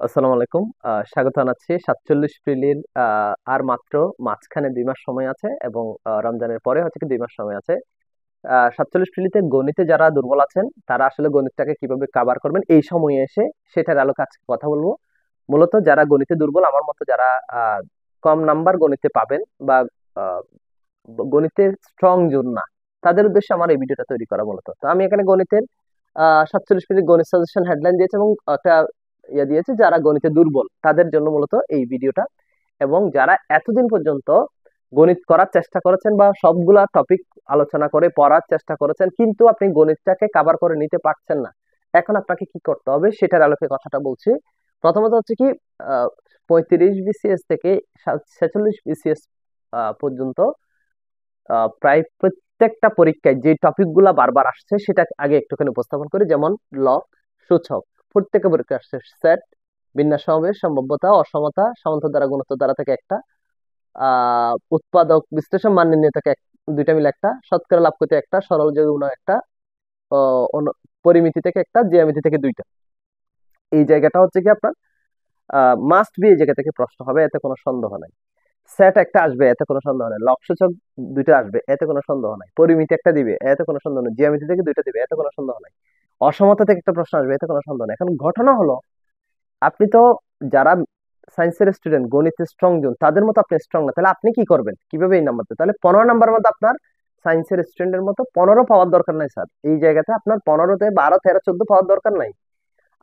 আসসালামু আলাইকুম। স্বাগত জানাচ্ছি ৪৭ প্রিলির। আর মাত্র মাঝখানে ২ মাস সময় আছে এবং রমজানের পরে হচ্ছে কি ২ মাস সময় আছে। ৪৭ প্রিলিতে গণিতে যারা দুর্বল আছেন তারা আসলে গণিতটাকে কিভাবে কাভার করবেন এই সময়ে এসে সেটার আলোকে আজকে কথা বলবো। মূলত যারা গণিতে দুর্বল আমার মতো যারা আ কম নাম্বার গণিতে পাবেন বা আ গণিতে স্ট্রং জোন না, তাদের উদ্দেশ্যে আমার এই ভিডিওটা তৈরি করা মূলত। তো আমি এখানে গণিতের ৪৭ মিনিট গণিত সাজেশন হেডলাইন দিয়েছি এবং একটা দিয়েছে যারা গণিতে দুর্বল তাদের জন্য মূলত এই ভিডিওটা। এবং যারা এতদিন পর্যন্ত গণিত করার চেষ্টা করেছেন বা সবগুলা টপিক আলোচনা করে পড়ার চেষ্টা করেছেন কিন্তু আপনি গণিতটাকে কাভার করে নিতে পারছেন না, এখন আপনাকে কি করতে হবে সেটার আলোকে কথাটা বলছি। প্রথমত হচ্ছে কি, ৩৫ বিসিএস থেকে ৪৬ বিসিএস পর্যন্ত প্রায় প্রত্যেকটা পরীক্ষায় যে টপিক গুলা বারবার আসছে সেটা আগে একটুখানি উপস্থাপন করি। যেমন লব, সূচক, প্রত্যেকটা পরীক্ষা আসছে। সেট, বিন্যাস সমাবেশ, সম্ভাব্যতা, অসমতা, সামন্ত দ্বারা গুণোত্তর দ্বারা থেকে একটা, উৎপাদক বিশ্লেষণ, মান নির্ণয় থেকে দুইটা মিলে একটা, শতকরা লাভ করতে একটা, সরল যৌগ একটা, পরিমিতি থেকে একটা, জ্যামিতি থেকে দুইটা। এই জায়গাটা হচ্ছে কি আপনার মাস্ট বি, এই জায়গা থেকে প্রশ্ন হবে, এতে কোনো সন্দেহ নাই। সেট একটা আসবে, এতে কোনো সন্দেহ নাই। লক্ষ্যসূচক দুইটা আসবে, এতে কোনো সন্দেহ নাই। পরিমিতি একটা দিবে, এতে কোনো সন্দেহ নেই। জ্যামিতি থেকে দুইটা দিবে, এতে কোনো সন্দেহ নাই। অসমতা থেকে একটা প্রশ্ন আসবে, এতে কোনো সন্দেহ নেই। এখন ঘটনা হলো, আপনি তো যারা সায়েন্সের স্টুডেন্ট গণিতে স্ট্রং জন তাদের মতো আপনি স্ট্রং না, তাহলে আপনি কি করবেন, কিভাবে এই নাম্বার? তাহলে ১৫ নাম্বার মধ্যে আপনার সায়েন্সের স্টুডেন্টের মতো ১৫ পাওয়ার দরকার নাই স্যার। এই জায়গাতে আপনার ১৫তে ১২, ১৩, ১৪ পাওয়ার দরকার নাই।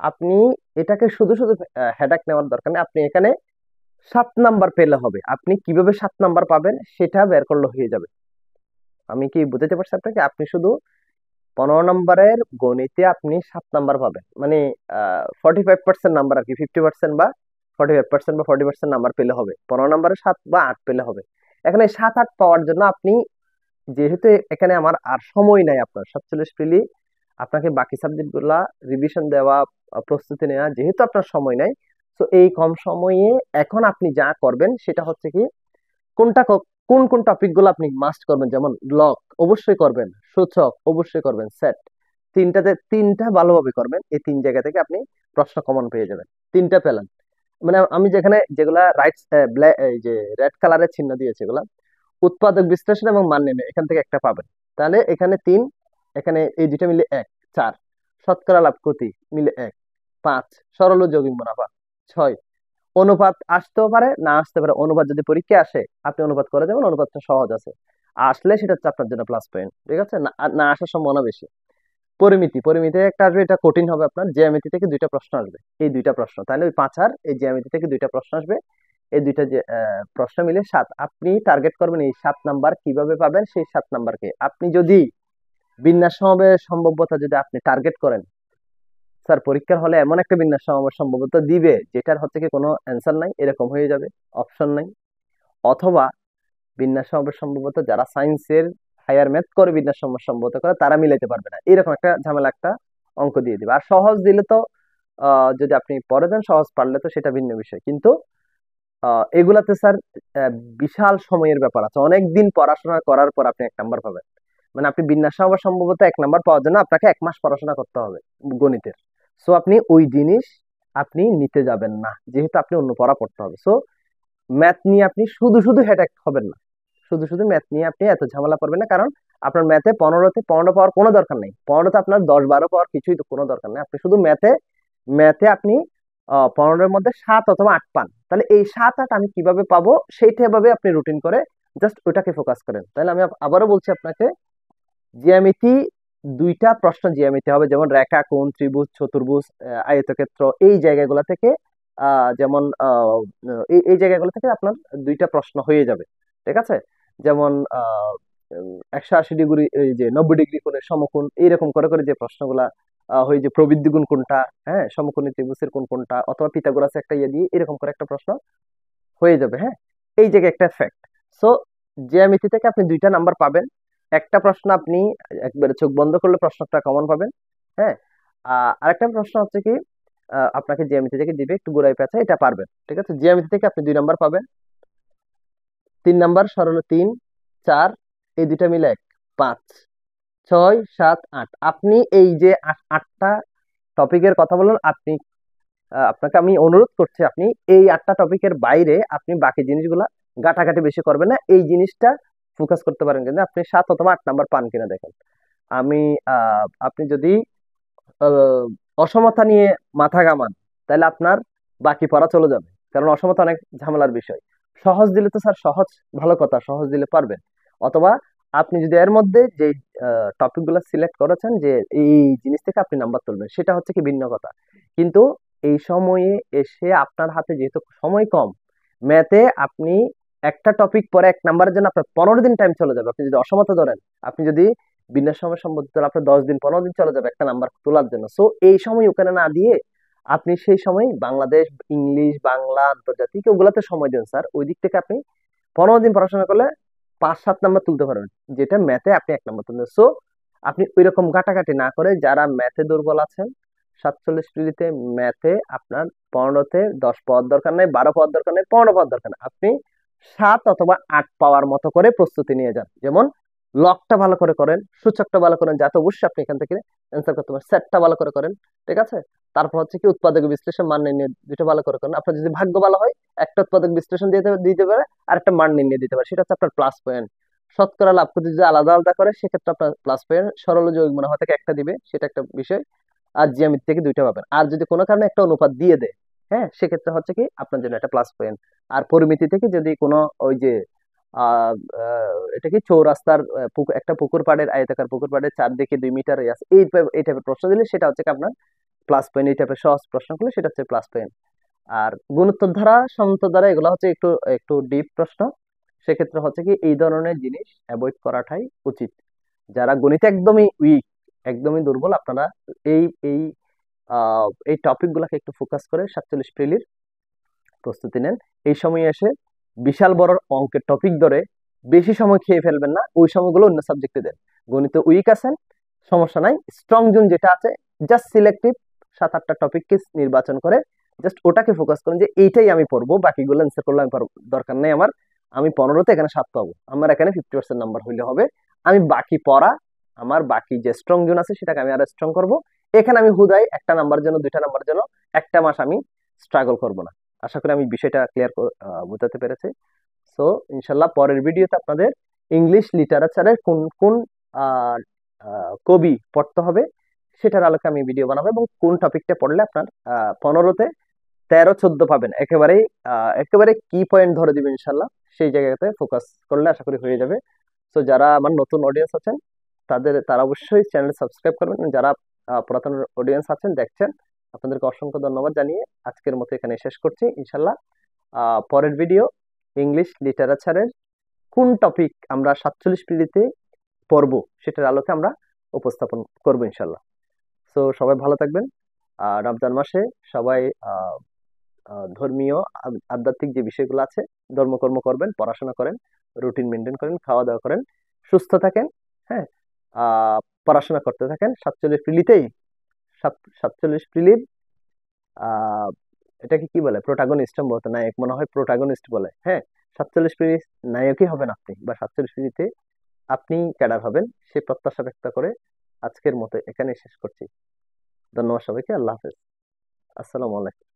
আপনি এটাকে শুধু শুধু হেডাক নেওয়ার দরকার নেই। আপনি এখানে ৭ নাম্বার পেলে হবে। আপনি কিভাবে ৭ নাম্বার পাবেন সেটা বের করলে হয়ে যাবে। আমি কি বুঝাতে পারছি আপনাকে? আপনি শুধু ১৫ নাম্বারের গণিতে আপনি ৭ নাম্বার পাবেন, মানে 45% নাম্বার আর কি, 50% বা 45% বা 40% নাম্বার পেলে হবে। ১৫ নাম্বারে ৭ বা ৮ পেলে হবে। এখানে ৭, ৮ পাওয়ার জন্য আপনি, যেহেতু এখানে আমার আর সময় নাই, আপনার ৪৭ পেলি আপনাকে বাকি সাবজেক্ট গুলা রিভিশন দেওয়া, প্রস্তুতি নেওয়া, যেহেতু আপনার সময় নাই, তো এই কম সময়ে এখন আপনি যা করবেন সেটা হচ্ছে কি, কোনটা কোন কোন টপিক গুলো আপনি মাস্ট করবেন। যেমন লক অবশ্যই করবেন, সূচক অবশ্যই করবেন, সেট তিনটাতে তিনটা ভালোভাবে করবেন। এই তিন জায়গা থেকে আপনি প্রশ্ন কমন পেয়ে যাবেন। তিনটা পেলেন মানে আমি যেখানে যেগুলা রাইট, এই যে রেড কালারের চিহ্ন দিয়েছে এগুলা উৎপাদক বিশ্লেষণ এবং মান নির্ণয়, এখান থেকে একটা পাবেন। তাহলে এখানে ৩, এখানে এই দুইটা মিলে ১, ৪, শতকরা লাভ ক্ষতি মিলে ১, ৫, সরল ও যৌগিক মুনাফা ৬, অনুপাত আসতেও পারে না আসতে পারে। অনুপাত যদি পরীক্ষা আসে আপনি অনুপাত করে দেবেন, অনুপাতটা সহজ আছে, আসলে সেটা হচ্ছে আপনার জন্য প্লাস পয়েন্ট। ঠিক আছে, না না আসার সম্ভাবনা বেশি। পরিমিতি, পরিমিতি একটা আসবে, এটা কঠিন হবে আপনার। জ্যামিতি থেকে দুইটা প্রশ্ন আসবে, এই দুইটা প্রশ্ন, তাহলে ওই ৫ আর এই জ্যামিতি থেকে দুইটা প্রশ্ন আসবে। এই দুইটা যে প্রশ্ন মিলে ৭। আপনি টার্গেট করবেন এই ৭ নাম্বার। কিভাবে পাবেন সেই ৭ নাম্বারকে? আপনি যদি বিন্যাস সমাবেশ সম্ভাব্যতা যদি আপনি টার্গেট করেন, স্যার পরীক্ষার হলে এমন একটা বিন্যাস সমাবেশ সম্ভবতা দিবে যেটার হচ্ছে কি কোনো অ্যান্সার নাই, এরকম হয়ে যাবে, অপশন নাই। অথবা বিন্যাস সমাবেশ সম্ভবত যারা সায়েন্সের হায়ার ম্যাথ করে বিন্যাস সমাবেশ সম্ভবত করে তারা মিলাইতে পারবে না, এরকম একটা ঝামেলা, একটা অঙ্ক দিয়ে দিবে। আর সহজ দিলে তো যদি আপনি পরে দেন, সহজ পারলে তো সেটা ভিন্ন বিষয়। কিন্তু এগুলাতে স্যার বিশাল সময়ের ব্যাপার আছে। অনেক দিন পড়াশোনা করার পর আপনি ১ নাম্বার পাবেন। মানে আপনি বিন্যাস সমাবেশ সম্ভবত ১ নাম্বার পাওয়ার জন্য আপনাকে ১ মাস পড়াশোনা করতে হবে গণিতের। সো আপনি ওই জিনিস আপনি নিতে যাবেন না, যেহেতু আপনি অন্য পড়া পড়তে হবে। সো ম্যাথ নিয়ে আপনি শুধু শুধু হেডেক হবেন না, শুধু শুধু ম্যাথ নিয়ে আপনি এত ঝামেলা করবেন না। কারণ আপনার ম্যাথে ১৫তে ১৫ পাওয়ার কোনো দরকার নেই। ১৫তে আপনার ১০, ১২ পাওয়ার কিছুই তো কোনো দরকার নেই। আপনি শুধু ম্যাথে ম্যাথে আপনি ১৫-এর মধ্যে ৭ অথবা ৮ পান। তাহলে এই ৭, ৮ আমি কিভাবে পাবো সেইটা ভাবে আপনি রুটিন করে জাস্ট ওটাকে ফোকাস করেন। তাহলে আমি আবারও বলছি আপনাকে, জ্যামিতি দুইটা প্রশ্ন জ্যামিতি হবে, যেমন রেখা, কোণ, ত্রিভুজ, চতুর্ভুজ, আয়তক্ষেত্র, এই জায়গাগুলো থেকে যেমন এই জায়গাগুলো থেকে আপনার দুইটা প্রশ্ন হয়ে যাবে। ঠিক আছে, যেমন ১৮০ ডিগ্রি, এই যে ৯০ ডিগ্রি কোণের সমকোণ, এইরকম করে করে যে প্রশ্নগুলা হয়, যে প্রবৃদ্ধি গুণ কোনটা, হ্যাঁ, সমকোণী ত্রিভুজের কোন কোনটা, অথবা পিথাগোরাস একটা দিয়ে এরকম করে একটা প্রশ্ন হয়ে যাবে। হ্যাঁ, এই জায়গায় একটা ফ্যাক্ট। সো জ্যামিতি থেকে আপনি ২টা নাম্বার পাবেন। একটা প্রশ্ন আপনি একবারে চোখ বন্ধ করলে প্রশ্নটা কমন পাবেন। হ্যাঁ, আরেকটা প্রশ্ন হচ্ছে কি, আপনাকে জ্যামিতি থেকে দিবে একটু গোড়ায় পেঁচা, এটা পারবেন। ঠিক আছে, জ্যামিতি থেকে আপনি ২ নাম্বার পাবেন। ৩ নাম্বার সরল ৩, ৪, এই দুইটা মিলে ১, ৫, ৬, ৭, ৮। আপনি এই যে ৮টা টপিকের কথা বললেন, আপনি আপনাকে আমি অনুরোধ করছি, আপনি এই 8টা টপিকের বাইরে আপনি বাকি জিনিসগুলা ঘাটাঘাটি বেশি করবেন না, এই জিনিসটা ফোকাস করতে পারেন কিন্তু আপনি 7 অথবা 8 নাম্বার পান কিনা দেখেন। আমি আপনি যদি আহ, অসমতা নিয়ে মাথা ঘামান, তাহলে আপনার বাকি পড়া চলে যাবে, কারণ অসমতা অনেক ঝামেলার বিষয়। সহজ দিলে তো স্যার সহজ, ভালো কথা, সহজ দিলে পারবেন। অথবা আপনি যদি এর মধ্যে যে টপিক গুলো সিলেক্ট করেছেন যে এই জিনিস থেকে আপনি নাম্বার তুলবেন, সেটা হচ্ছে কি ভিন্ন কথা। কিন্তু এই সময়ে এসে আপনার হাতে যেহেতু সময় কম, ম্যাথে আপনি একটা টপিক পরে 1 নাম্বারের জন্য আপনার 15 দিন টাইম চলে যাবে। আপনি যদি অসমতা ধরেন, আপনি যদি বিন্যাস সময় সম্বন্ধিত আপনার 10 দিন 15 দিন চলে যাবে একটা নাম্বার তোলার জন্য। সো এই সময় ওখানে না দিয়ে আপনি সেই সময় বাংলাদেশ, ইংলিশ, বাংলা, আন্তর্জাতিক ওগুলাতে সময় দেন স্যার। ওই দিক থেকে আপনি 15 দিন পড়াশোনা করলে 5-7 নাম্বার তুলতে পারবেন, যেটা ম্যাথে আপনি 1 নাম্বার তুলবেন। সো আপনি ওই রকম ঘাটাঘাটি না করে, যারা ম্যাথে দুর্বল আছেন, 47 ম্যাথে আপনার 15তে 10 পাওয়ার দরকার নেই, 12 পাওয়ার দরকার নেই, 15 পাওয়ার দরকার নেই, আপনি 7 অথবা 8 পাওয়ার মতো করে প্রস্তুতি নিয়ে যান। যেমন লকটা ভালো করে করেন, সূচকটা ভালো করেন, যাতে অবশ্যই আপনি এখান থেকে অ্যান্সার করতে পারেন। সেটটা ভালো করে করেন, ঠিক আছে? তারপর হচ্ছে কি উৎপাদক বিশ্লেষণ, মান নির্ণয়, দুটো ভালো করে করেন। আপনার যদি ভাগ্য ভালো হয়, একটা উৎপাদক বিশ্লেষণ দিতে দিতে পারে, আর একটা মান নির্ণয় দিতে পারে, সেটা হচ্ছে আপনার প্লাস পয়েন্ট। শতকরা লাভ করতে যদি আলাদা আলাদা করে, সেক্ষেত্রে আপনার প্লাস পয়েন্ট। সরল ও যৌগিক মনে হয় থেকে একটা দিবে, সেটা একটা বিষয়। আর জ্যামিতি থেকে 2টা পাবেন। আর যদি কোনো কারণে একটা অনুপাত দিয়ে দেয়, হ্যাঁ, সেক্ষেত্রে হচ্ছে কি আপনার জন্য একটা প্লাস পয়েন্ট। আর পরিমিতি থেকে যদি কোনো ওই যে আহ এটা কি চৌরাস্তার একটা পুকুর পাড়ের, আয়তাকার পুকুর পাড়ের চারদিকে 2 মিটার আছে, এই টাইপের প্রশ্ন দিলে সেটা হচ্ছে কি আপনার প্লাস পয়েন্ট। এই টাইপের সহজ প্রশ্ন করলে সেটা হচ্ছে প্লাস পয়েন্ট। আর গুণোত্তর ধারা, সমান্তর ধারা, এগুলো হচ্ছে একটু একটু ডিপ প্রশ্ন। সেক্ষেত্রে হচ্ছে কি এই ধরনের জিনিস অ্যাভয়েড করাটাই উচিত। যারা গণিতে একদমই উইক, একদমই দুর্বল, আপনারা এই এই এই টপিক গুলাকে একটু ফোকাস করে 47 প্রিলির প্রস্তুতি নেন। এই সময় এসে বিশাল বড় অঙ্কের টপিক ধরে বেশি সময় খেয়ে ফেলবেন না, ওই সময়গুলো অন্য সাবজেক্টে দেন। গণিতে উইক আছেন, সমস্যা নাই, স্ট্রং জোন যেটা আছে, জাস্ট সিলেক্টিভ 7-8টা টপিককে নির্বাচন করে জাস্ট ওটাকে ফোকাস করুন, যে এইটাই আমি পড়বো, বাকিগুলো অ্যান্সার করলে আমি দরকার নেই আমার। আমি 15তে এখানে 7 পাবো, আমার এখানে 50% নাম্বার হইলে হবে। আমি বাকি পড়া, আমার বাকি যে স্ট্রং জোন আছে সেটাকে আমি আরো স্ট্রং করব। এখানে আমি হুদাই একটা নাম্বার জন্য, 2টা নাম্বার জন্য একটা মাস আমি স্ট্রাগল করব না। আশা করি আমি বিষয়টা ক্লিয়ার বোঝাতে পেরেছি। সো ইনশাল্লাহ পরের ভিডিওতে আপনাদের ইংলিশ লিটারেচারের কোন কোন আহ, কবি পড়তে হবে সেটার আলোকে আমি ভিডিও বানাবো, এবং কোন টপিকটা পড়লে আপনার 15তে 13-14 পাবেন, একেবারেই একেবারে কি পয়েন্ট ধরে দিবেন ইনশাল্লাহ। সেই জায়গাতে ফোকাস করলে আশা করি হয়ে যাবে। তো যারা আমার নতুন অডিয়েন্স আছেন, তারা অবশ্যই চ্যানেল সাবস্ক্রাইব করবেন। যারা পুরাতন অডিয়েন্স আছেন, দেখছেন, আপনাদেরকে অসংখ্য ধন্যবাদ জানিয়ে আজকের মতো এখানে শেষ করছি ইনশাল্লাহ। পরের ভিডিও ইংলিশ লিটারেচারের কোন টপিক আমরা 47 পিডিতে পড়বো সেটার আলোকে আমরা উপস্থাপন করবো ইনশাল্লাহ। তো সবাই ভালো থাকবেন। রমজান মাসে সবাই আহ ধর্মীয় আধ্যাত্মিক যে বিষয়গুলো আছে, ধর্মকর্ম করবেন, পড়াশোনা করেন, রুটিন মেনটেন করেন, খাওয়া দাওয়া করেন, সুস্থ থাকেন। হ্যাঁ, পড়াশোনা করতে থাকেন। 47 পিলিতেই 47 পিলির আহ এটাকে কি বলে, প্রোটাগনিস্ট, সম্ভবত নায়ক মনে হয় প্রোটাগনিস্ট বলে। হ্যাঁ, 47 পিলি নায়কই হবেন আপনি, বা 47 পিলিতে আপনি ক্যাডার হবেন, সে প্রত্যাশা ব্যক্ত করে আজকের মতো এখানে শেষ করছি। ধন্যবাদ সবাইকে। আল্লাহ হাফেজ। আসসালামু আলাইকুম।